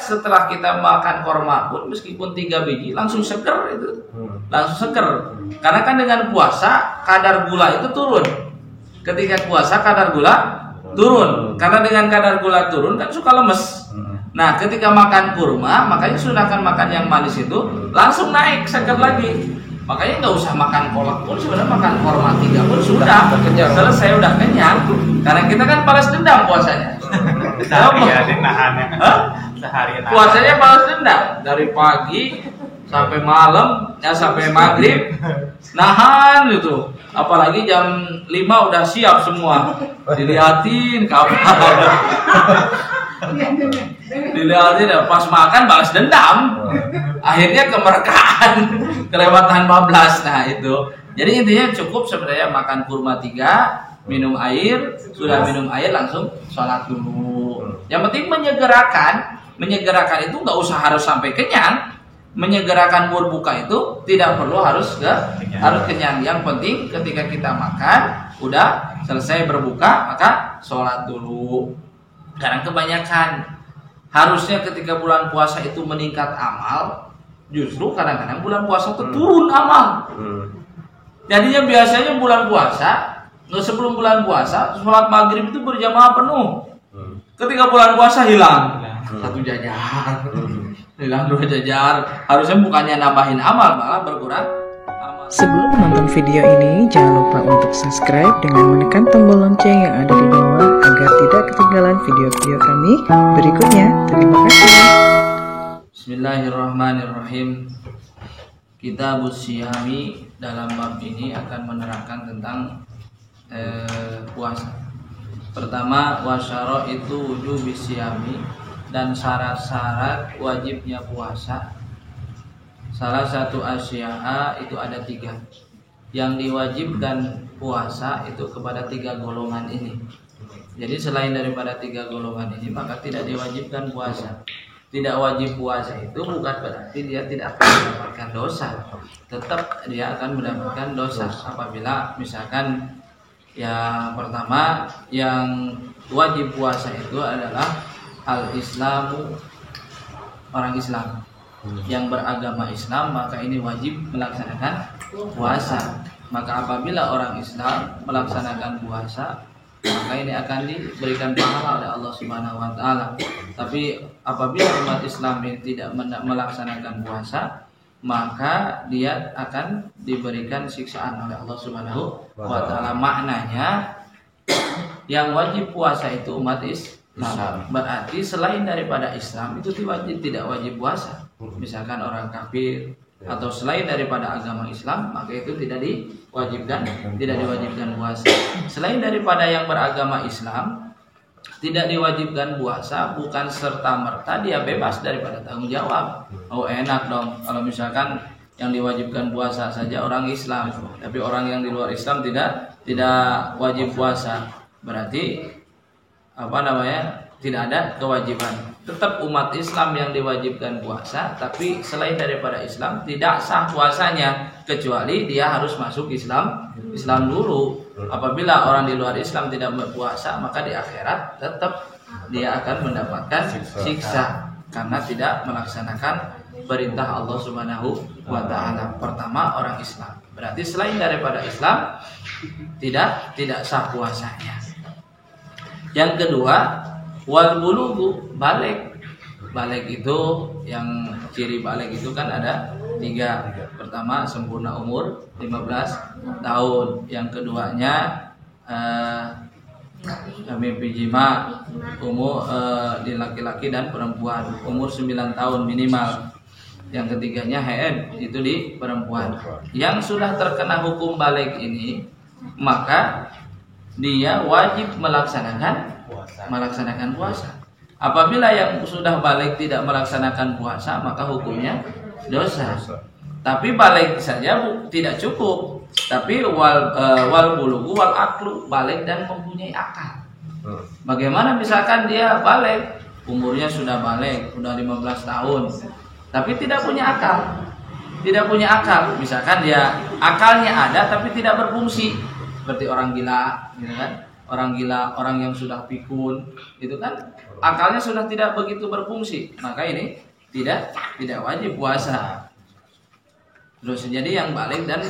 Setelah kita makan korma pun meskipun 3 biji langsung seger itu. Langsung seger. Karena kan dengan puasa kadar gula itu turun. Ketika puasa kadar gula turun. Karena dengan kadar gula turun kan suka lemes. Nah, ketika makan kurma, makanya sunahkan makan yang manis itu langsung naik seger lagi. Makanya nggak usah makan kolak pun, sebenarnya makan korma 3 pun sudah selesai, udah kenyang. Karena kita kan balas dendam puasanya. Seharian nahannya. Puasanya balas dendam dari pagi sampai malam, ya sampai maghrib nahan itu. Apalagi jam 5 udah siap semua. Dilihatin kapan. Dilihatin pas makan balas dendam. Akhirnya kemerkaan, kelewatan 14. Nah itu. Jadi intinya cukup sebenarnya makan kurma 3, minum air, sudah minum air langsung sholat dulu. Yang penting menyegerakan itu nggak usah harus sampai kenyang. Menyegerakan berbuka itu tidak perlu harus kenyang. Yang penting ketika kita makan udah selesai berbuka maka sholat dulu. Karena kebanyakan harusnya ketika bulan puasa itu meningkat amal, justru kadang-kadang bulan puasa itu turun amal. Jadinya biasanya bulan puasa, sebelum bulan puasa sholat maghrib itu berjamaah penuh. Ketika bulan puasa hilang 1 jajar, hilang 2 jajar. Harusnya bukannya nambahin amal, malah berkurang amal. Sebelum menonton video ini, jangan lupa untuk subscribe dengan menekan tombol lonceng yang ada di bawah agar tidak ketinggalan video-video kami berikutnya. Terima kasih. Bismillahirrahmanirrahim. Kitabus Syiyami dalam bab ini akan menerangkan tentang puasa. Pertama, wasyara itu wujubis syiyami, dan syarat-syarat wajibnya puasa. Salah satu asya'a itu ada 3 yang diwajibkan puasa itu kepada 3 golongan ini. Jadi selain daripada 3 golongan ini maka tidak diwajibkan puasa. Tidak wajib puasa itu bukan berarti dia tidak akan mendapatkan dosa. Tetap dia akan mendapatkan dosa apabila misalkan yang pertama yang wajib puasa itu adalah al-islamu, orang Islam yang beragama Islam, maka ini wajib melaksanakan puasa. Maka apabila orang Islam melaksanakan puasa, maka ini akan diberikan pahala oleh Allah Subhanahu wa taala. Tapi apabila umat Islam ini tidak melaksanakan puasa, maka dia akan diberikan siksaan oleh Allah Subhanahu wa taala. Maknanya yang wajib puasa itu umat Islam. Berarti selain daripada Islam itu tidak wajib puasa. Misalkan orang kafir atau selain daripada agama Islam, maka itu tidak diwajibkan puasa. Selain daripada yang beragama Islam tidak diwajibkan puasa, bukan serta-merta dia bebas daripada tanggung jawab. Oh enak dong kalau misalkan yang diwajibkan puasa saja orang Islam, tapi orang yang di luar Islam tidak wajib puasa. Berarti tidak ada kewajiban. Tetap umat Islam yang diwajibkan puasa, tapi selain daripada Islam tidak sah puasanya kecuali dia harus masuk Islam dulu. Apabila orang di luar Islam tidak berpuasa, maka di akhirat tetap dia akan mendapatkan siksa karena tidak melaksanakan perintah Allah Subhanahu wa taala. Pertama orang Islam. Berarti selain daripada Islam tidak sah puasanya. Yang kedua, wal bulugu, balik itu yang ciri balik itu kan ada 3. Pertama sempurna umur 15 tahun. Yang keduanya mimpi jima umur di laki-laki dan perempuan umur 9 tahun minimal. Yang ketiganya haid itu di perempuan. Yang sudah terkena hukum balik ini maka dia wajib melaksanakan puasa. Apabila yang sudah balik tidak melaksanakan puasa, maka hukumnya dosa. Tapi balik saja tidak cukup. Tapi wal bulugu wal aklu, balik dan mempunyai akal. Bagaimana misalkan dia balik, umurnya sudah balik, sudah 15 tahun, tapi tidak punya akal. Misalkan dia akalnya ada tapi tidak berfungsi, seperti orang gila, gitu kan? orang gila, orang yang sudah pikun, itu kan akalnya sudah tidak begitu berfungsi, maka ini tidak wajib puasa. Terus jadi yang balik dan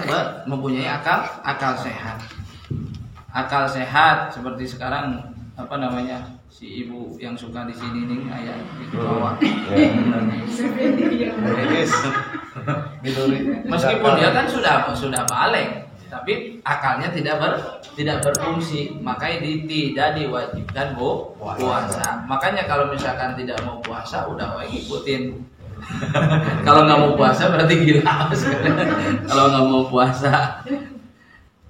mempunyai akal sehat. Akal sehat seperti sekarang apa namanya si ibu yang suka di sini nih ayah di bawah. Meskipun dia kan sudah balik, tapi akalnya tidak berfungsi, maka tidak diwajibkan puasa. Makanya kalau misalkan tidak mau puasa udah ikutin. Kalau nggak mau puasa berarti gila. Kalau nggak mau puasa.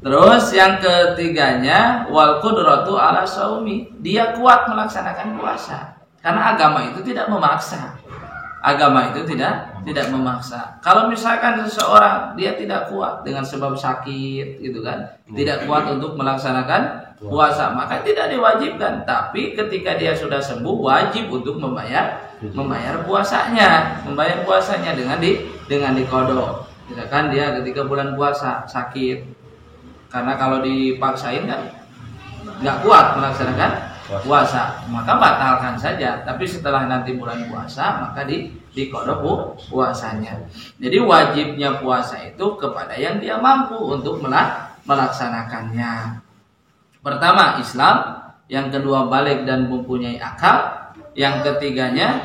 Terus yang ketiganya wal qudratu ala saumi, dia kuat melaksanakan puasa. Karena agama itu tidak memaksa. Agama itu tidak memaksa. Kalau misalkan seseorang dia tidak kuat dengan sebab sakit gitu kan, tidak kuat untuk melaksanakan puasa, maka tidak diwajibkan. Tapi ketika dia sudah sembuh wajib untuk membayar puasanya, dengan diqadha. Misalkan dia ketika bulan puasa sakit, karena kalau dipaksain kan nggak kuat melaksanakan puasa, maka batalkan saja. Tapi setelah nanti bulan puasa maka diqadha puasanya. Jadi wajibnya puasa itu kepada yang dia mampu untuk melaksanakannya. Pertama Islam, yang kedua balik dan mempunyai akal, yang ketiganya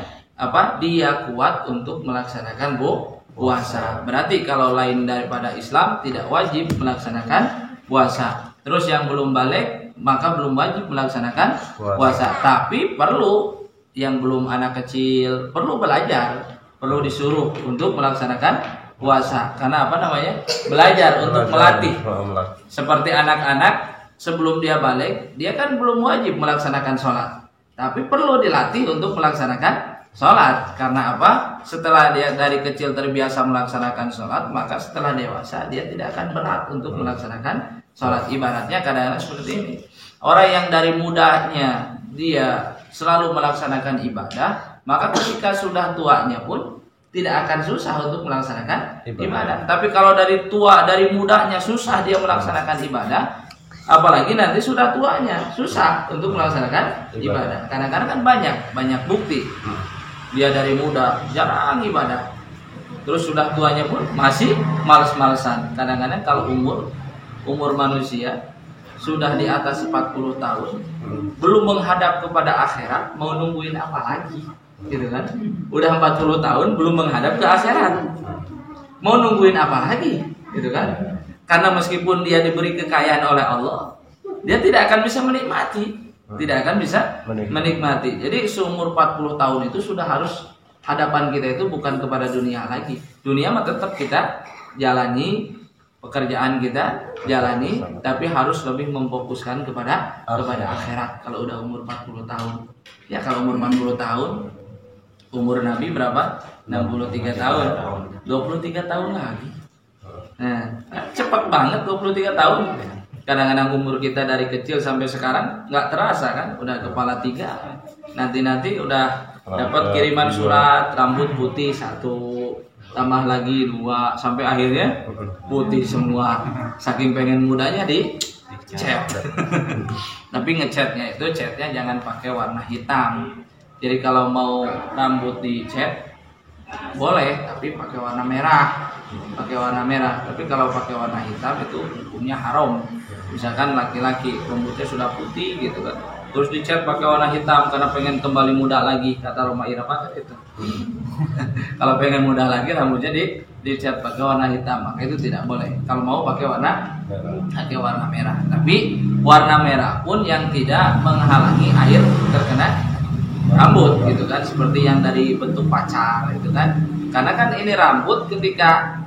dia kuat untuk melaksanakan puasa. Berarti kalau lain daripada Islam tidak wajib melaksanakan puasa. Terus yang belum balik maka belum wajib melaksanakan puasa. Tapi perlu yang belum anak kecil perlu belajar, perlu disuruh untuk melaksanakan puasa. Karena belajar untuk melatih. Seperti anak-anak sebelum dia balik, dia kan belum wajib melaksanakan sholat, tapi perlu dilatih untuk melaksanakan sholat. Karena setelah dia dari kecil terbiasa melaksanakan sholat, maka setelah dewasa dia tidak akan berat untuk melaksanakan sholat. Ibaratnya kadang-kadang seperti ini, orang yang dari mudanya dia selalu melaksanakan ibadah, maka ketika sudah tuanya pun tidak akan susah untuk melaksanakan ibadah. Tapi kalau dari mudanya susah dia melaksanakan ibadah, apalagi nanti sudah tuanya susah untuk melaksanakan ibadah. Kadang-kadang kan banyak bukti dia dari muda jarang ibadah, terus sudah tuanya pun masih males-malesan. Kadang-kadang kalau umur manusia sudah di atas 40 tahun belum menghadap kepada akhirat, mau nungguin apa lagi gitu kan. Udah 40 tahun belum menghadap ke akhirat, mau nungguin apa lagi gitu kan. Karena meskipun dia diberi kekayaan oleh Allah, dia tidak akan bisa menikmati. Jadi seumur 40 tahun itu sudah harus hadapan kita itu bukan kepada dunia lagi. Dunia mah tetap kita jalani, pekerjaan kita jalani, tapi harus lebih memfokuskan kepada akhirat. Kalau udah umur 40 tahun. Ya kalau umur 40 tahun, umur Nabi berapa? 63 tahun. 23 tahun lagi. Nah, cepat banget 23 tahun. Kadang-kadang umur kita dari kecil sampai sekarang nggak terasa kan, udah kepala 3. Nanti udah dapat kiriman surat, rambut putih 1, tambah lagi 2, sampai akhirnya putih semua. Saking pengen mudanya cat. Tapi ngecatnya itu jangan pakai warna hitam. Jadi kalau mau rambut dicat boleh, tapi pakai warna merah. Tapi kalau pakai warna hitam itu hukumnya haram. Misalkan laki-laki rambutnya sudah putih gitu kan, terus dicat pakai warna hitam karena pengen kembali muda lagi, kata Roma Irama itu. Kalau pengen muda lagi rambutnya dicat pakai warna hitam, maka itu tidak boleh. Kalau mau pakai warna merah. Tapi warna merah pun yang tidak menghalangi air terkena rambut gitu kan, seperti yang dari bentuk pacar itu kan. Karena kan ini rambut, ketika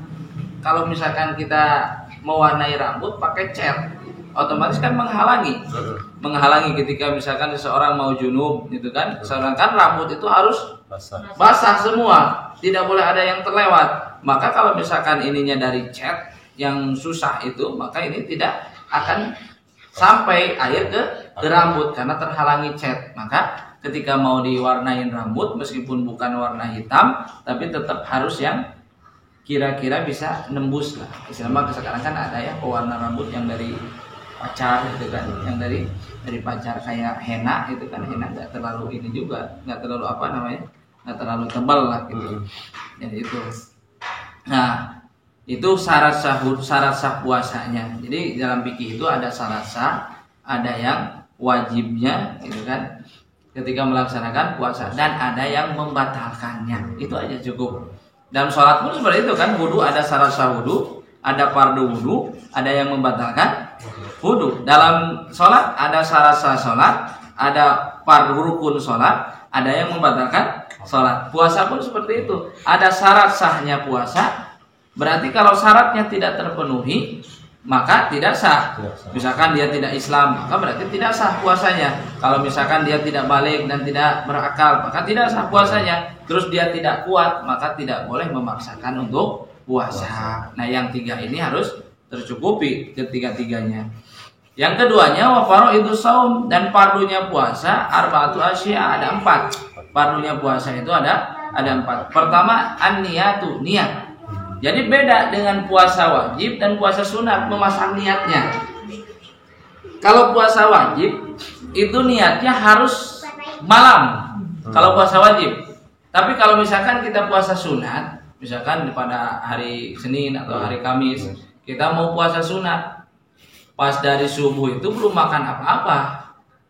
kalau misalkan kita mewarnai rambut pakai cat, otomatis kan menghalangi ketika misalkan seseorang mau junub gitu kan. Sedangkan rambut itu harus basah semua, tidak boleh ada yang terlewat. Maka kalau misalkan ininya dari cat yang susah itu, maka ini tidak akan sampai air ke rambut karena terhalangi cat. Maka ketika mau diwarnain rambut, meskipun bukan warna hitam, tapi tetap harus yang kira-kira bisa nembus lah. Istilahnya sekarang kan ada ya pewarna rambut yang dari pacar gitu kan, yang dari pacar kayak henna itu kan, henna nggak terlalu ini juga, nggak terlalu apa namanya, nggak terlalu tebal lah gitu. Jadi itu. Nah, itu syarat sah puasanya. Jadi dalam fikih itu ada syarat sah, ada yang wajibnya gitu kan, ketika melaksanakan puasa, dan ada yang membatalkannya. Itu aja cukup. Dalam sholat pun seperti itu kan, wudu ada syarat sah wudu, ada fardu wudu, ada yang membatalkan wudu. Dalam sholat ada syarat sah sholat, ada fardu rukun sholat, ada yang membatalkan sholat. Puasa pun seperti itu, ada syarat sahnya puasa. Berarti kalau syaratnya tidak terpenuhi, maka tidak sah. Misalkan dia tidak Islam, maka berarti tidak sah puasanya. Kalau misalkan dia tidak balik dan tidak berakal, maka tidak sah puasanya. Terus dia tidak kuat, maka tidak boleh memaksakan untuk puasa. Nah, yang tiga ini harus tercukupi ketiga-tiganya. Yang keduanya wa faraidus shaum, dan fardunya puasa arba'atu asya, ada 4. Fardunya puasa itu ada 4. Pertama an-niyatu, niat. Jadi beda dengan puasa wajib dan puasa sunat, memasang niatnya. Kalau puasa wajib itu niatnya harus malam, kalau puasa wajib. Tapi kalau misalkan kita puasa sunat, misalkan pada hari Senin atau hari Kamis, kita mau puasa sunat, pas dari subuh itu belum makan apa-apa,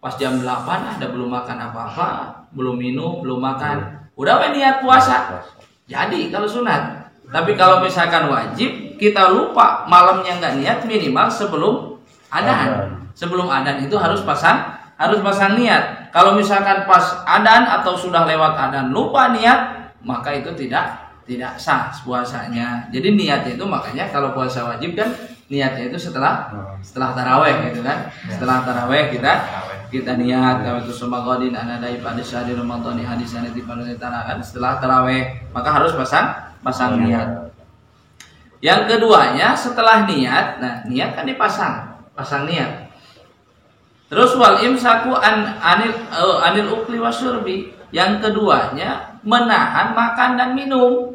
pas jam 8 ada belum makan apa-apa, belum minum, belum makan, udah niat puasa. Jadi kalau sunat. Tapi kalau misalkan wajib, kita lupa malamnya nggak niat, minimal sebelum adzan. Sebelum adzan itu harus pasang niat. Kalau misalkan pas adzan atau sudah lewat adzan lupa niat, maka itu tidak sah puasanya. Jadi niatnya itu, makanya kalau puasa wajib kan niatnya itu setelah taraweh gitu kan. Setelah taraweh kita niat kalau itu semagodin anadai pada syahri Ramadan hadisan itu kan setelah taraweh, maka harus pasang niat. Yang keduanya setelah niat, nah niat kan pasang niat. Terus wal imsaku anil ukli wasyurbi. Yang keduanya menahan makan dan minum.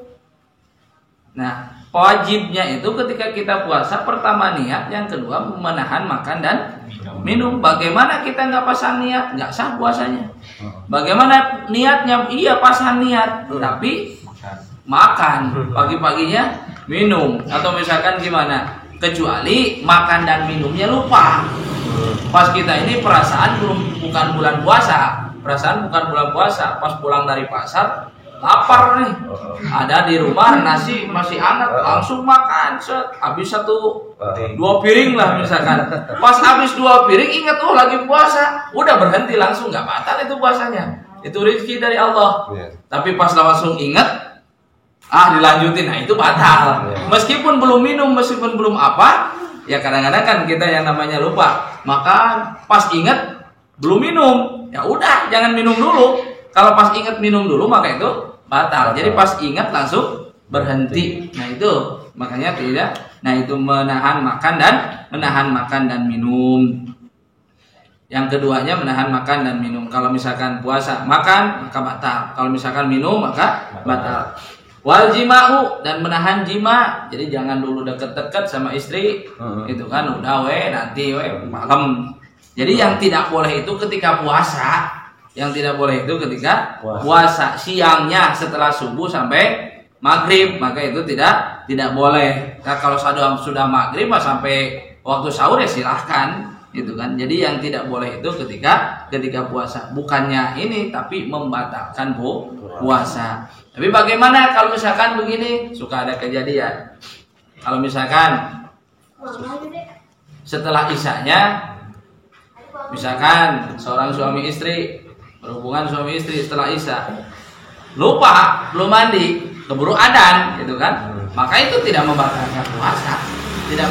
Nah, wajibnya itu ketika kita puasa, pertama niat, yang kedua menahan makan dan minum. Bagaimana kita nggak pasang niat, nggak sah puasanya. Bagaimana niatnya? Iya pasang niat, tapi makan, pagi-paginya minum, atau misalkan gimana, kecuali makan dan minumnya lupa. Pas kita ini bukan bulan puasa, pas pulang dari pasar lapar nih, ada di rumah nasi masih hangat, langsung makan, habis 2 piring lah misalkan. Pas habis 2 piring ingat lagi puasa, udah berhenti langsung, nggak batal itu puasanya, itu rezeki dari Allah. Tapi pas langsung ingat, dilanjutin, nah itu batal. Meskipun belum minum, meskipun belum apa, ya kadang-kadang kan kita yang namanya lupa makan, pas ingat belum minum, ya udah jangan minum dulu. Kalau pas ingat minum dulu, maka itu batal. Jadi pas ingat langsung berhenti. Nah itu makanya tidak. Nah itu menahan makan dan minum. Yang keduanya menahan makan dan minum. Kalau misalkan puasa makan, maka batal. Kalau misalkan minum, maka batal. Wal jima'u, dan menahan jima. Jadi jangan dulu deket-deket sama istri. Itu kan udah nanti malam. Jadi yang tidak boleh itu ketika puasa. Yang tidak boleh itu ketika puasa. Siangnya setelah subuh sampai maghrib, maka itu tidak boleh. Nah, kalau sudah maghrib sampai waktu sahur ya silahkan. Gitu kan. Jadi yang tidak boleh itu ketika puasa. Bukannya ini, tapi membatalkan puasa. Tapi bagaimana kalau misalkan begini, suka ada kejadian. Kalau misalkan setelah isyanya, misalkan seorang suami istri berhubungan setelah isya, lupa belum mandi, keburu adzan, gitu kan? Maka itu tidak membatalkan puasa, tidak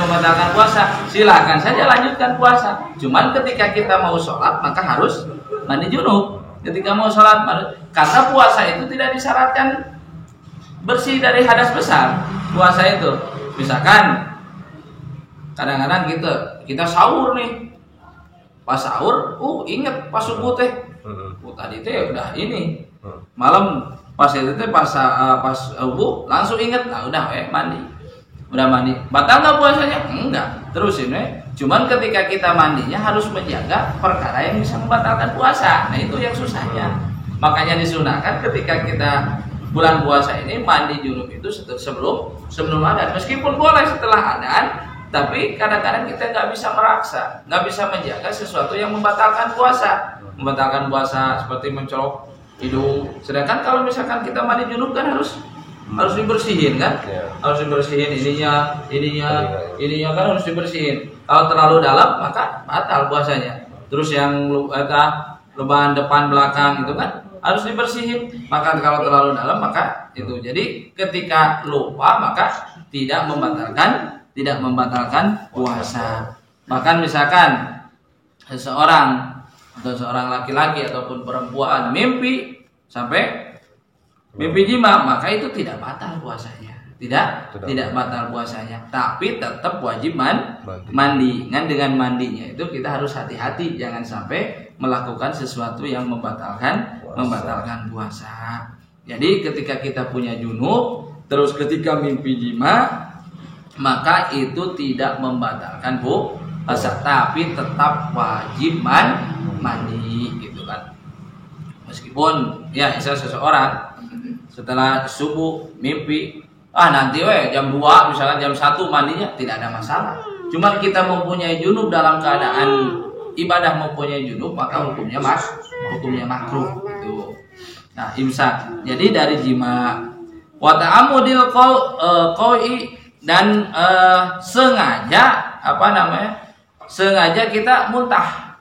membatalkan puasa. Silakan saja lanjutkan puasa. Cuman ketika kita mau sholat, maka harus mandi junub. Ketika mau sholat, karena puasa itu tidak disyaratkan bersih dari hadas besar. Puasa itu, misalkan kadang-kadang kita sahur nih, pas sahur, inget pas subuh teh, tadi teh udah ini, malam pas itu teh pas subuh langsung inget, nah udah mandi, batal nggak puasanya? Enggak, terusin Cuman ketika kita mandinya harus menjaga perkara yang bisa membatalkan puasa. Nah itu yang susahnya. Makanya disunahkan ketika kita bulan puasa ini mandi junub itu sebelum adzan. Meskipun boleh setelah adzan, tapi kadang-kadang kita nggak bisa meraksa, nggak bisa menjaga sesuatu yang membatalkan puasa. Membatalkan puasa seperti mencolok hidung. Sedangkan kalau misalkan kita mandi junub kan harus dibersihin kan, harus dibersihin ininya kan harus dibersihin. Kalau terlalu dalam maka batal puasanya. Terus yang lubang depan belakang itu kan harus dibersihin. Maka kalau terlalu dalam maka itu. Jadi ketika lupa maka tidak membatalkan puasa. Bahkan misalkan seseorang atau seorang laki-laki ataupun perempuan mimpi jima, maka itu tidak batal puasanya. Tidak batal puasanya, tapi tetap wajib mandi. Dengan mandinya itu kita harus hati-hati, jangan sampai melakukan sesuatu yang membatalkan puasa. Jadi ketika kita punya junub, terus ketika mimpi jima, maka itu tidak membatalkan puasa, tapi tetap wajib mandi gitu kan. Meskipun ya seseorang setelah subuh mimpi nanti jam 2 misalkan jam 1 mandinya, tidak ada masalah. Cuma kita mempunyai junub dalam keadaan ibadah mempunyai junub, maka hukumnya makruh gitu. Nah, imsak. Jadi dari jima, wa ta'amudil qawi dan sengaja sengaja kita muntah.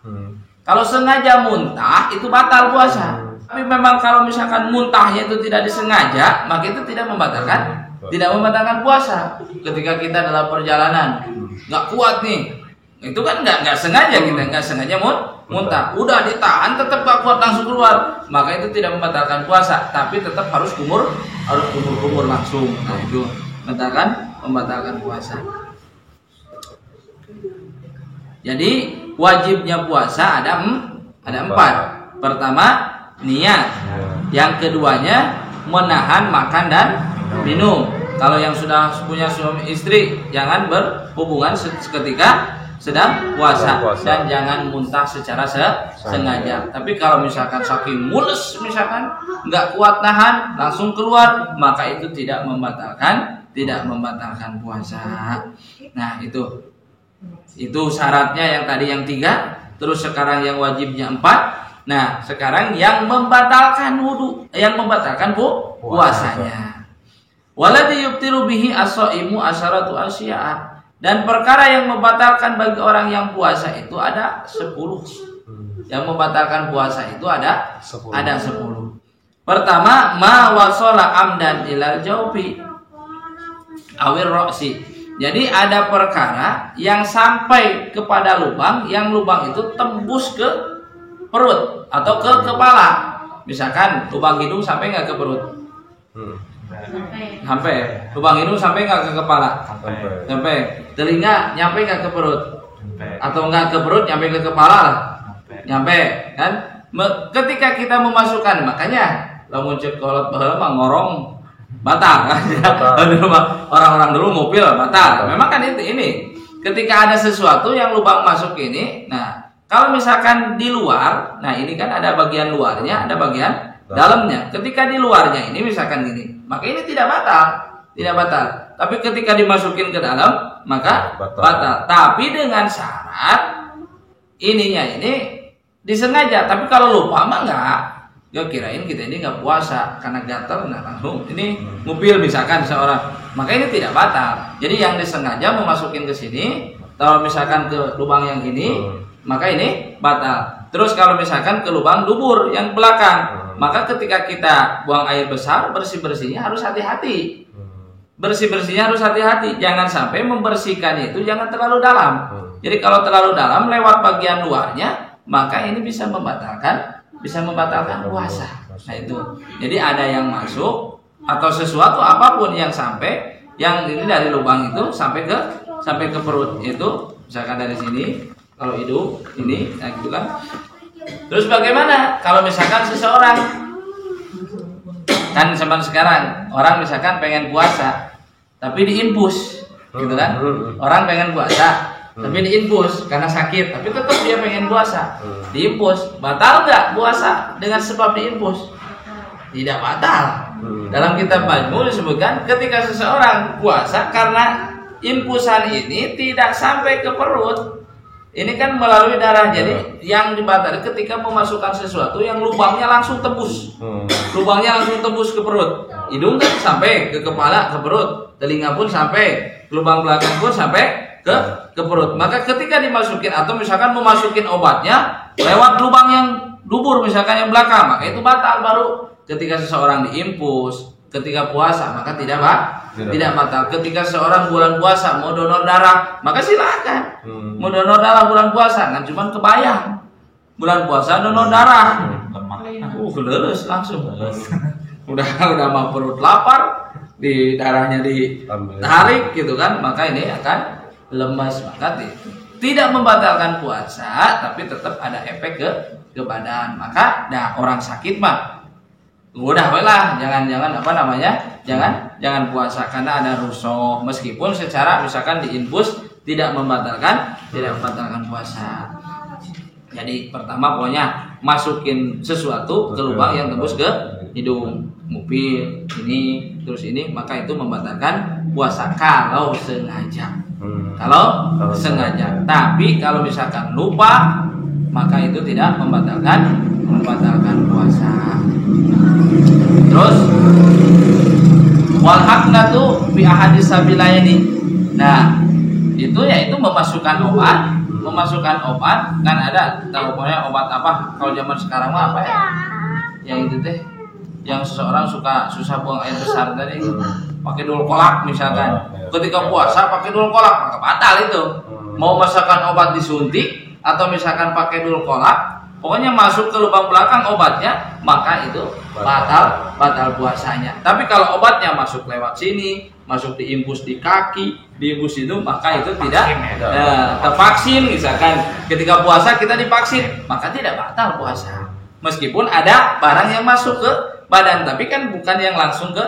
Kalau sengaja muntah itu batal puasa. Tapi memang kalau misalkan muntahnya itu tidak disengaja, maka itu tidak membatalkan puasa. Ketika kita dalam perjalanan nggak kuat nih, itu kan nggak sengaja, kita nggak sengaja muntah, udah ditahan tetap nggak kuat langsung keluar, maka itu tidak membatalkan puasa, tapi tetap harus kumur langsung. Nah itu membatalkan puasa. Jadi wajibnya puasa ada 4. Pertama niat, yang keduanya menahan makan dan minum. Kalau yang sudah punya suami istri, jangan berhubungan ketika sedang puasa dan jangan muntah secara sengaja. Tapi kalau misalkan saking mules, misalkan nggak kuat nahan langsung keluar, maka itu tidak membatalkan puasa. Nah itu syaratnya yang tadi yang 3. Terus sekarang yang wajibnya 4. Nah, sekarang yang membatalkan wudu, yang membatalkan puasanya. Waladhi yubtiru bihi as-shaimu asyaratu asya'a. Dan perkara yang membatalkan bagi orang yang puasa itu ada 10. Yang membatalkan puasa itu ada 10. Pertama, ma wasala amdan ilal jawfi awir roksi. Jadi ada perkara yang sampai kepada lubang, yang lubang itu tembus ke perut atau ke kepala. Misalkan lubang hidung sampai nggak ke perut? Sampai. Lubang hidung sampai nggak ke kepala? Sampai. Telinga nyampe nggak ke perut? Atau nggak ke perut nyampe ke kepala lah? Nyampe kan? Ketika kita memasukkan, makanya lamun cek kolot baheula mah ngorong batal kan? Orang-orang dulu mobil batal. Memang kan ini. Ketika ada sesuatu yang lubang masuk ini, nah kalau misalkan di luar, nah ini kan ada bagian luarnya, ada bagian dalamnya. Ketika di luarnya ini misalkan gini, maka ini tidak batal. Tapi ketika dimasukin ke dalam, maka batal. Tapi dengan syarat ininya ini disengaja. Tapi kalau lupa mah enggak. Ya kirain kita ini nggak puasa karena gatal, nah langsung ini mobil misalkan seorang, maka ini tidak batal. Jadi yang disengaja memasukin ke sini, kalau misalkan ke lubang yang ini, maka ini batal. Terus kalau misalkan ke lubang dubur yang belakang, maka ketika kita buang air besar, bersih-bersihnya harus hati-hati. Jangan sampai membersihkannya itu jangan terlalu dalam. Jadi kalau terlalu dalam lewat bagian luarnya, maka ini bisa membatalkan puasa. Nah itu. Jadi ada yang masuk atau sesuatu apapun yang sampai, yang ini dari lubang itu sampai ke perut itu, misalkan dari sini. Kalau hidung ini, nah gitu kan. Terus bagaimana kalau misalkan seseorang kan zaman sekarang orang misalkan pengen puasa tapi diinfus, gitu kan? Orang pengen puasa tapi diinfus karena sakit, tapi tetap dia pengen puasa, diinfus, batal nggak puasa dengan sebab diinfus? Tidak batal. Dalam kitab Majmu disebutkan ketika seseorang puasa karena infusan ini tidak sampai ke perut, ini kan melalui darah, jadi yang dibatalkan ketika memasukkan sesuatu yang lubangnya langsung tembus, lubangnya langsung tembus ke perut, hidung kan sampai ke kepala, ke perut, telinga pun sampai, lubang belakang pun sampai ke perut. Maka ketika dimasukin atau misalkan memasukin obatnya lewat lubang yang dubur misalkan yang belakang, maka itu batal. Baru ketika seseorang diinfus ketika puasa maka tidak batal. Ketika seorang bulan puasa mau donor darah maka silakan. Mau donor darah bulan puasa kan cuma kebayang. Bulan puasa donor darah. Lulus langsung. Udah mau perut lapar, di darahnya ditarik gitu kan, maka ini akan lemas. Maka tidak membatalkan puasa tapi tetap ada efek ke badan. Maka orang sakit mah udah lah, jangan puasa karena ada rusuh, meskipun secara misalkan diinfus tidak membatalkan puasa. Jadi pertama pokoknya masukin sesuatu ke lubang yang tembus ke hidung, ngupil ini terus ini, maka itu membatalkan puasa kalau sengaja. Kalau sengaja. Tapi kalau misalkan lupa maka itu tidak membatalkan puasa. Terus wal haknatu bi ahadis sabilaini. Nah, itu yaitu memasukkan obat kan ada tahu pokoknya obat apa kalau zaman sekarang mah apa ya? Yang itu teh yang seseorang susah buang air besar tadi pakai dul kolak misalkan. Ketika puasa pakai dul kolak maka batal itu. Mau masakan obat disuntik atau misalkan pakai dul kolak, pokoknya masuk ke lubang belakang obatnya, maka itu batal puasanya. Tapi kalau obatnya masuk lewat sini, masuk diinfus di kaki, diinfus itu, maka itu tidak tervaksin. Misalkan ketika puasa kita divaksin, maka tidak batal puasa. Meskipun ada barang yang masuk ke badan, tapi kan bukan yang langsung ke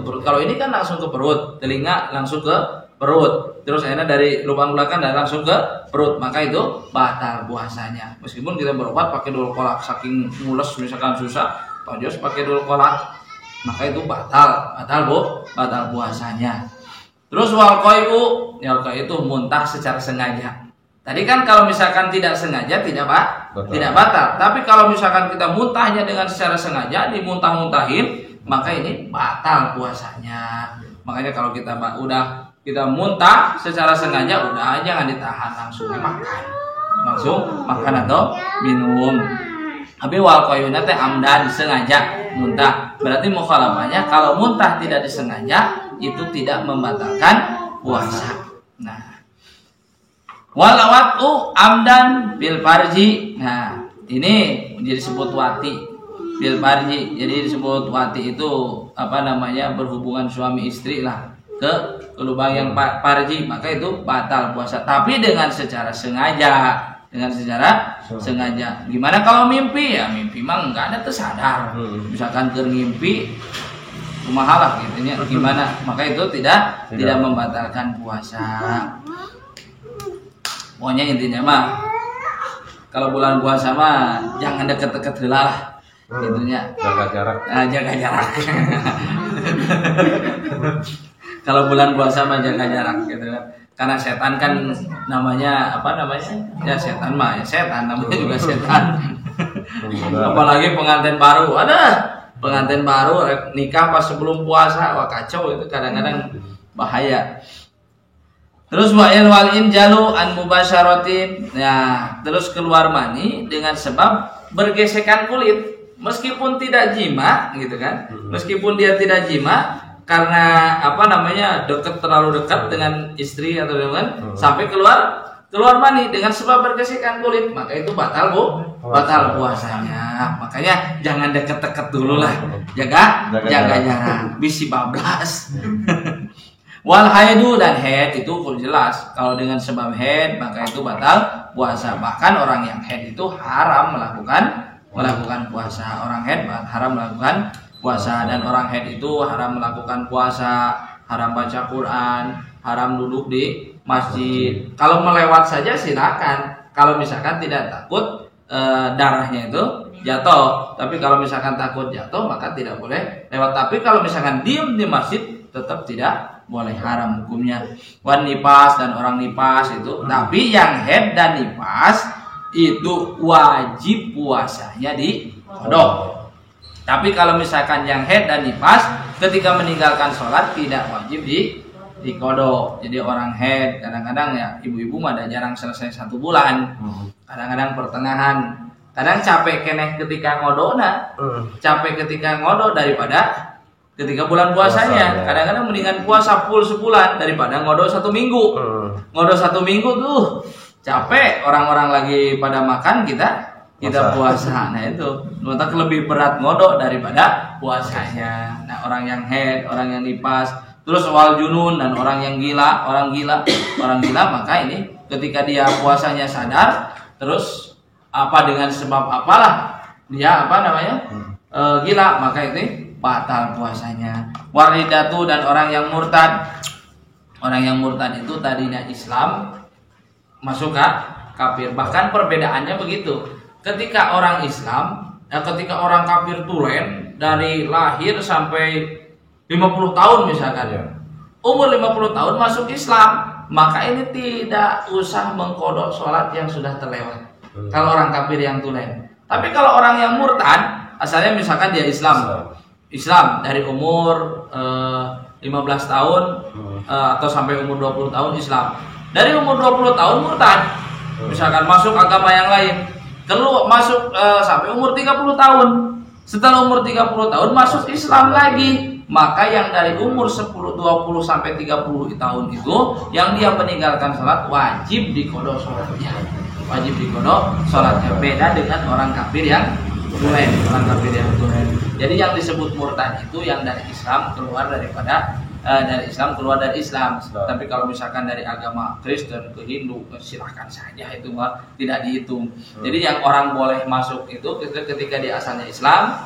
perut. Kalau ini kan langsung ke perut, telinga langsung ke perut, terus enak dari lubang belakang dan langsung ke perut, maka itu batal puasanya. Meskipun kita berobat pakai dul kolak, saking mules misalkan susah, Pak Jos pakai dul kolak, maka itu batal puasanya. Terus wal qai'u, itu muntah secara sengaja. Tadi kan kalau misalkan tidak sengaja tidak batal. Tapi kalau misalkan kita muntahnya dengan secara sengaja, dimuntah-muntahin, maka ini batal puasanya. Makanya kalau kita muntah secara sengaja, udah jangan ditahan, langsung makan atau minum. Tapi wal qayyuna teh amdan, sengaja muntah. Berarti mukhalafahnya kalau muntah tidak disengaja itu tidak membatalkan puasa. Nah, walawatu amdan bil farji. Nah, ini disebut wati bil farji. Jadi disebut wati itu berhubungan suami istri lah ke lubang yang farji, maka itu batal puasa. Tapi dengan secara sengaja. Gimana kalau mimpi? Ya mimpi mah enggak ada tersadar. Misalkan ngimpi kumaha gitu nya, gimana? Maka itu tidak membatalkan puasa. Pokoknya intinya mah kalau bulan puasa mah jangan deket-deket heula lah. Intinya jaga jarak. Kalau bulan puasa mah jaga jarak gitu kan. Karena setan kan namanya ya setan mah ya setan, namanya juga setan. Apalagi pengantin baru, pengantin baru nikah pas sebelum puasa, wah kacau itu, kadang-kadang bahaya. Terus wa'il wal injalu an mubasyaratin. Nah, terus keluar mani dengan sebab bergesekan kulit meskipun tidak jima gitu kan. Meskipun dia tidak jima karena terlalu dekat dengan istri atau dengan sampai keluar mani dengan sebab bergesekan kulit, maka itu batal puasanya. Makanya jangan deket-deket dulu lah, jaga jarak, bisi bablas. Wal haidu, dan haid itu jelas kalau dengan sebab haid maka itu batal puasa. Bahkan orang yang haid itu haram melakukan puasa. Orang haid haram melakukan puasa, dan orang haid itu haram melakukan puasa, haram baca Quran, haram duduk di masjid. Kalau melewat saja silakan. Kalau misalkan tidak takut darahnya itu jatuh. Tapi kalau misalkan takut jatuh maka tidak boleh lewat. Tapi kalau misalkan diem di masjid tetap tidak boleh, haram hukumnya. Wan nipas dan orang nipas itu. Tapi yang head dan nipas itu wajib puasanya di kodok. Tapi kalau misalkan yang head dan nipas ketika meninggalkan sholat tidak wajib di kodok. Jadi orang head kadang-kadang ya ibu-ibu mah ada jarang selesai 1 bulan. Kadang-kadang pertengahan. Kadang capek keneh ketika ngodona. Capek ketika ngodok daripada ketika bulan puasanya. Kadang-kadang mendingan puasa full sebulan daripada ngodok 1 minggu. Ngodok 1 minggu tuh capek, orang-orang lagi pada makan kita puasa. Nah itu menurut lebih berat ngodok daripada puasanya. Nah orang yang head, orang yang nipas, terus wal junun dan orang yang gila, orang gila maka ini ketika dia puasanya sadar, terus apa dengan sebab apalah dia gila, maka itu batal puasanya. Waridatu dan orang yang murtad. Orang yang murtad itu tadinya Islam masuk ke kafir. Bahkan perbedaannya begitu. Ketika orang Islam, ketika orang kafir tulen dari lahir sampai 50 tahun misalkan, umur 50 tahun masuk Islam, maka ini tidak usah mengkodok sholat yang sudah terlewat. Kalau orang kafir yang tulen. Tapi kalau orang yang murtad, asalnya misalkan dia Islam dari umur 15 tahun atau sampai umur 20 tahun Islam. Dari umur 20 tahun murtad, misalkan masuk agama yang lain. Kalau masuk sampai umur 30 tahun. Setelah umur 30 tahun masuk Islam lagi. Maka yang dari umur 10, 20 sampai 30 tahun itu yang dia meninggalkan sholat wajib dikodok sholatnya. Wajib dikodok sholatnya. Beda dengan orang kafir yang tulen. Jadi yang disebut murtad itu yang dari Islam keluar dari Islam. Tapi kalau misalkan dari agama Kristen ke Hindu, silahkan saja, itu mah tidak dihitung. Jadi yang orang boleh masuk itu ketika dia asalnya Islam,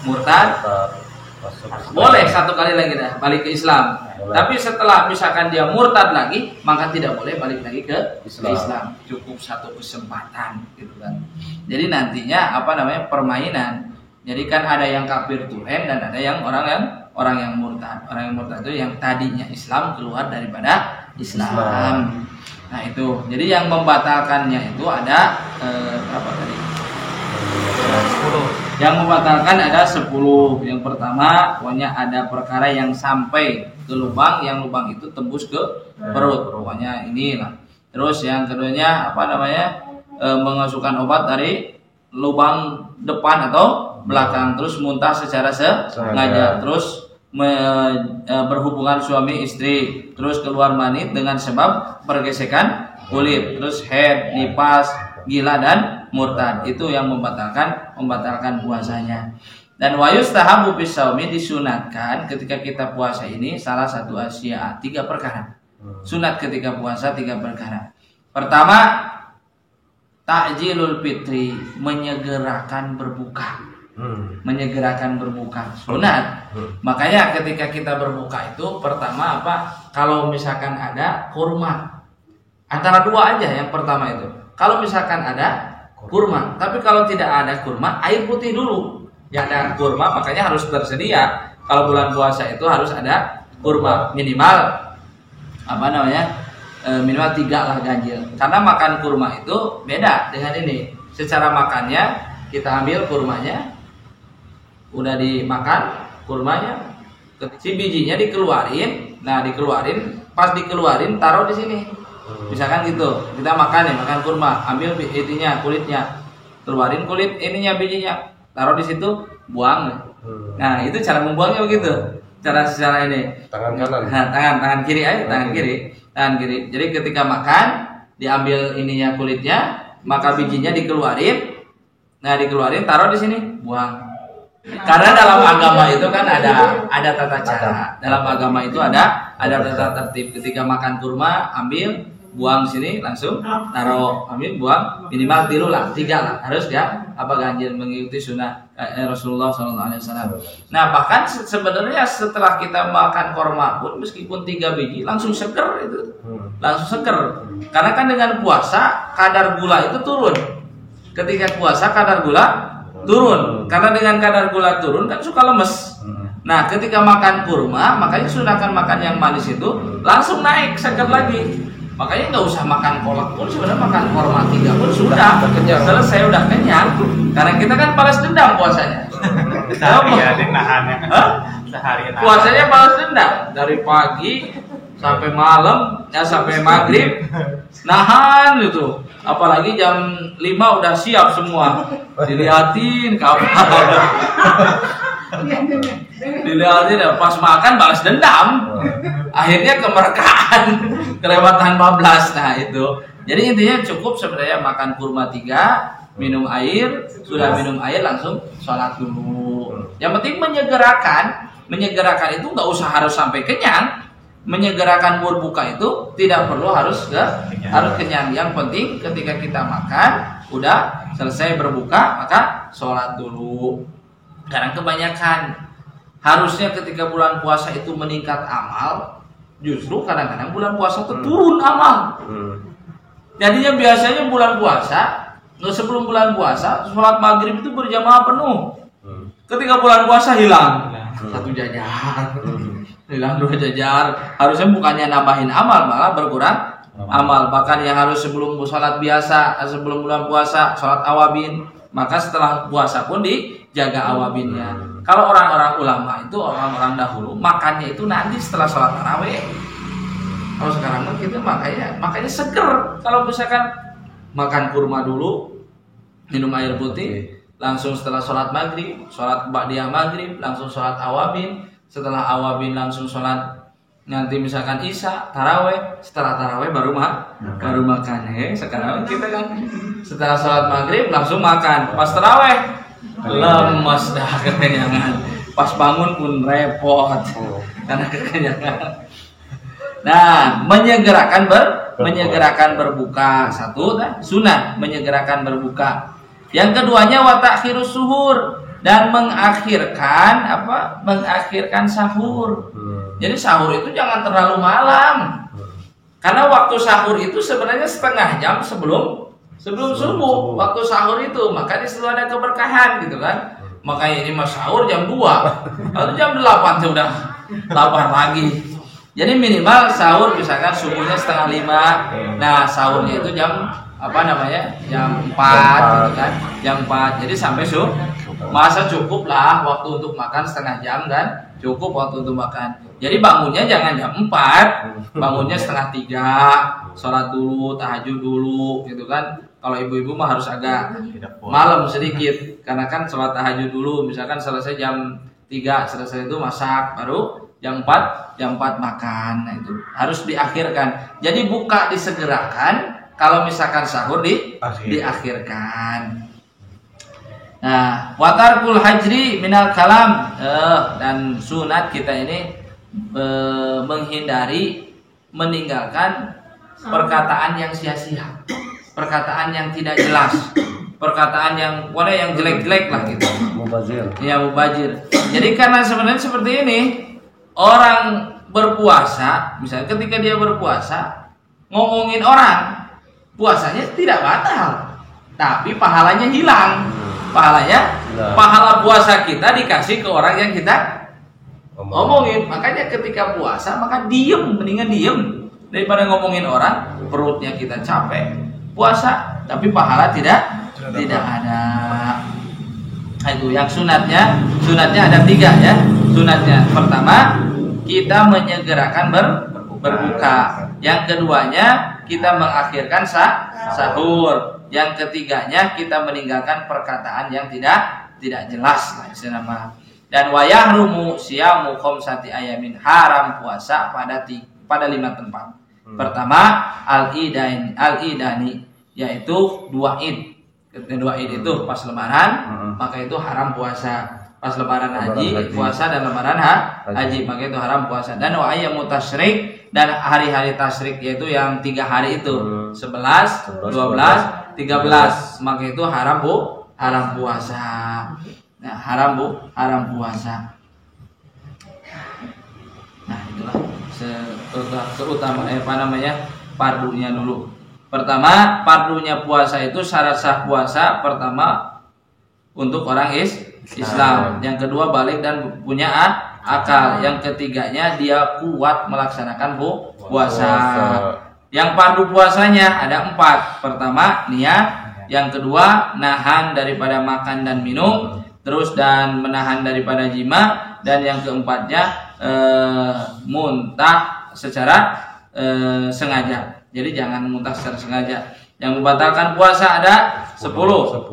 murtad, boleh 1 kali lagi balik ke Islam. Tapi setelah misalkan dia murtad lagi, maka tidak boleh balik lagi ke Islam. Cukup 1 kesempatan, gitu kan. Jadi nantinya permainan. Jadi kan ada yang kafir tulen dan ada yang orang yang murtad. Orang yang murtad itu yang tadinya Islam keluar daripada Islam. Nah itu. Jadi yang membatalkannya itu ada berapa tadi? 10. Yang membatalkan ada 10. Yang pertama, pokoknya ada perkara yang sampai ke lubang, yang lubang itu tembus ke perut. Pokoknya inilah. Terus yang keduanya mengasukkan obat dari lubang depan atau belakang, terus muntah secara sengaja, terus berhubungan suami istri, terus keluar mani dengan sebab pergesekan kulit, terus head, nipas, gila dan murtad. Itu yang membatalkan puasanya. Dan wayustahabu bisaumi, disunatkan ketika kita puasa ini salah satu asya, 3 perkara. Sunat ketika puasa 3 perkara. Pertama, ta'jilul fitri, menyegerakan berbuka. Sunat. Makanya ketika kita berbuka itu pertama kalau misalkan ada kurma, antara 2 aja. Yang pertama itu kalau misalkan ada kurma, tapi kalau tidak ada kurma, air putih dulu. Yang ada kurma makanya harus tersedia. Kalau bulan puasa itu harus ada kurma minimal minimal 3 lah ganjil. Karena makan kurma itu beda dengan ini. Secara makannya kita ambil kurmanya, udah dimakan kurmanya, si bijinya dikeluarin. Nah pas dikeluarin taruh di sini. Misalkan gitu, kita makan kurma, ambil itinya, kulitnya, keluarin kulit ininya, bijinya, taruh di situ, buang. Nah itu cara membuangnya begitu. Cara ini. Tangan kanan. Tangan kiri aja, tangan kiri. Jadi ketika makan diambil ininya, kulitnya, maka bijinya dikeluarin. Nah dikeluarin, taruh di sini, buang. Karena dalam agama itu kan ada tata cara. Dalam agama itu ada tata tertib. Ketika makan kurma, ambil buang sini langsung taruh, amin, buang minimal 3 lah, 3 lah harus ya ganjil mengikuti sunnah Rasulullah SAW. Nah bahkan sebenarnya setelah kita makan korma pun meskipun 3 biji langsung seger itu, langsung seger, karena kan dengan puasa kadar gula itu turun. Ketika puasa kadar gula turun, karena dengan kadar gula turun kan suka lemes. Nah ketika makan kurma, makanya sunahkan makan yang manis itu langsung naik seger lagi. Makanya nggak usah makan kolak pun, sebenarnya makan korma 3 pun sudah selesai, udah kenyang. Karena kita kan balas dendam puasanya. Seharian nahannya. Seharian. Puasanya balas dendam dari pagi sampai malam, ya sampai maghrib nahan itu. Apalagi jam 5 udah siap semua. Dilihatin kapan. Dilihatin pas makan balas dendam. Akhirnya kemerkaan, kelewatan 14. Nah itu. Jadi intinya cukup sebenarnya makan kurma 3, minum air, sudah minum air langsung sholat dulu. Yang penting menyegerakan itu nggak usah harus sampai kenyang. Menyegerakan berbuka itu tidak perlu harus kenyang. Yang penting ketika kita makan udah selesai berbuka maka sholat dulu. Karena kebanyakan harusnya ketika bulan puasa itu meningkat amal, justru kadang-kadang bulan puasa itu turun amal. Jadinya biasanya bulan puasa, sebelum bulan puasa sholat maghrib itu berjamaah penuh. Ketika bulan puasa hilang 1 jajar, hilang 2 jajar. Harusnya bukannya nambahin amal, malah berkurang amal. Bahkan yang harus sebelum sholat biasa, sebelum bulan puasa sholat awabin, maka setelah puasa pun dijaga awabinnya. Kalau orang-orang ulama itu, orang-orang dahulu makannya itu nanti setelah sholat tarawih. Kalau sekarang kita makanya seger. Kalau misalkan makan kurma dulu, minum air putih, langsung setelah sholat maghrib, sholat ba'diyah maghrib, langsung sholat awabin. Setelah awabin langsung sholat nanti misalkan isya, taraweh. Setelah taraweh baru makan. Sekarang kita kan setelah sholat maghrib langsung makan. Pas taraweh lemes dah kekenyangan. Pas bangun pun repot karena kekenyangan. Nah, menyegerakan berbuka satu, sunnah menyegerakan berbuka. Yang keduanya wa ta'khirus suhur, dan mengakhirkan sahur. Jadi sahur itu jangan terlalu malam. Karena waktu sahur itu sebenarnya setengah jam sebelum subuh. Waktu sahur itu, maka di situ ada keberkahan gitu kan. Makanya ini mas sahur jam 2. Lalu jam 8 sudah lapar lagi. Jadi minimal sahur misalkan subuhnya setengah 5. Nah, sahurnya itu jam jam 4 gitu kan. Jam 4. Jadi sampai masa cukup lah waktu untuk makan setengah jam kan. Cukup waktu untuk makan. Jadi bangunnya jangan jam 4. Bangunnya setengah 3. Sholat dulu, tahajud dulu gitu kan. Kalau ibu-ibu mah harus agak malam sedikit. Karena kan sholat tahajud dulu. Misalkan selesai jam 3, selesai itu masak, baru jam 4 makan. Nah itu harus diakhirkan. Jadi buka disegerakan, kalau misalkan sahur diakhirkan. Nah, watarkul hajri minal kalam, dan sunat kita ini meninggalkan perkataan yang sia-sia, perkataan yang tidak jelas, perkataan yang jelek-jelek lah gitu. Mubazir. Jadi karena sebenarnya seperti ini, orang berpuasa, misalnya ketika dia berpuasa ngomongin orang, puasanya tidak batal, tapi pahalanya hilang. Pahala puasa kita dikasih ke orang yang kita omongin. Makanya ketika puasa maka mendingan diem daripada ngomongin orang. Perutnya kita capek puasa, tapi pahala tidak ada. Itu yang sunatnya ada 3 ya. Sunatnya pertama kita menyegerakan berbuka. Yang keduanya kita mengakhirkan sahur. Yang ketiganya kita meninggalkan perkataan yang tidak jelas lah nama. Dan wayahrumu siyamu khamsati ayamin, haram puasa pada 5 tempat. Pertama al-idani, yaitu 2 id. Ketika 2 id itu pas lebaran, maka itu haram puasa. pas lebaran haji, puasa dan lebaran haji, maka itu haram puasa. Dan wa ayyamu tasyrik, dan hari-hari tasyrik yaitu yang 3 hari itu 11, 12, 13, maka itu haram puasa. Nah, haram puasa. Nah, itulah keutamaan fardunya dulu. Pertama, fardunya puasa itu syarat sah puasa pertama untuk orang Islam. Yang kedua balik dan punya akal. Yang ketiganya dia kuat melaksanakan puasa. Yang fardu puasanya ada 4. Pertama niat, yang kedua nahan daripada makan dan minum, terus dan menahan daripada jima, dan yang keempatnya muntah secara sengaja. Jadi jangan muntah secara sengaja. Yang membatalkan puasa ada 10.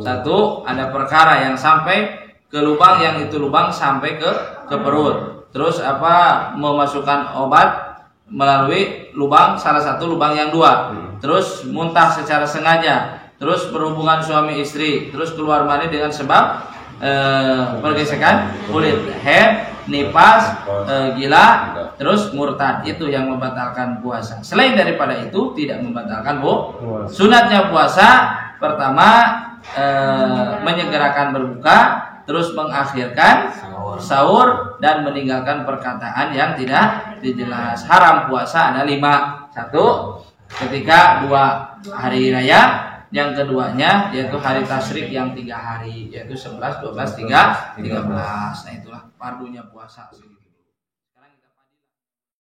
Satu, ada perkara yang sampai ke lubang, yang itu lubang sampai ke perut. Terus memasukkan obat melalui lubang, salah satu lubang yang 2. Terus muntah secara sengaja. Terus berhubungan suami istri. Terus keluar mani dengan sebab pergesekan kulit, haid, nifas, gila, terus murtad. Itu yang membatalkan puasa. Selain daripada itu tidak membatalkan sunatnya puasa. Pertama menyegerakan berbuka, terus mengakhirkan sahur, dan meninggalkan perkataan yang tidak jelas. Haram puasa ada 5. 1, ketika 2 hari raya. Yang keduanya yaitu hari tasyrik yang 3 hari, yaitu 11, 12, 13. Nah itulah fardunya puasa.